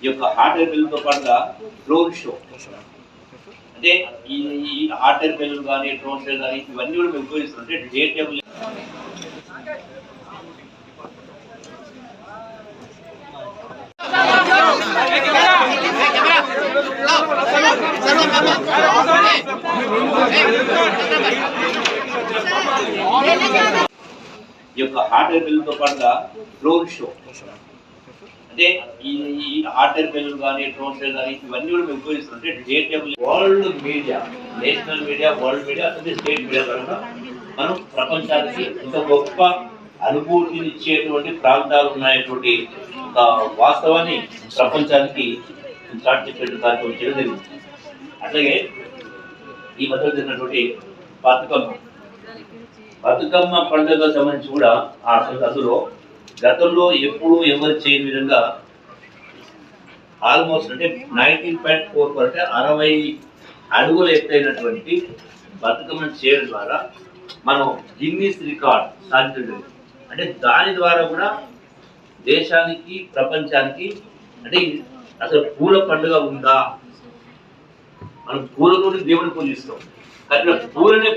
ఈ యొక్క hot air బెలూన్తో పాటుగా డ్రోన్ షో అంటే ఈ హాట్ ఎయిర్ బెలూన్ కానీ డ్రోన్ షో కానీ ఇవన్నీ కూడా మేము ఉపయోగిస్తుంటే డే టేబుల్ ఈ యొక్క హాట్ ఎయిర్ బెలూన్తో పాటుగా డ్రోన్ షో అంటే ఈ హాట్ ఎయిర్ బెలూన్ కానీ డ్రోన్ షో కానీ ఇవన్నీ కూడా మేము ఉపయోగిస్తుంటే day table world media national media world media అంటే స్టేట్ మీడియా కనుక మనం ప్రపంచానికి ఇంత గొప్ప అనుభూతిని ఇచ్చేటువంటి ప్రాంతాలు ఉన్నాయటువంటి ఒక వాస్తవాన్ని ప్రపంచానికి చాటి చెప్పేటువంటి కార్యక్రమం చేయడం జరిగింది. అట్లాగే ఈ మధ్య జరిగినటువంటి బతుకమ్మ పండుగ సంబంధించి కూడా అందులో గతంలో ఎప్పుడు ఎవరు చేయని విధంగా ఆల్మోస్ట్ అంటే 19.4 అంటే 60 అడుగులు ఎత్తైనటువంటి బతుకమ్మను చేయడం ద్వారా మనం గిన్నీస్ రికార్డ్ సాధించడం. అంటే దాని ద్వారా కూడా దేశానికి ప్రపంచానికి అంటే అసలు పూల పండుగ ఉందా, మనం పూలతోటి దేవుడిని పూజిస్తాం కానీ పూలనే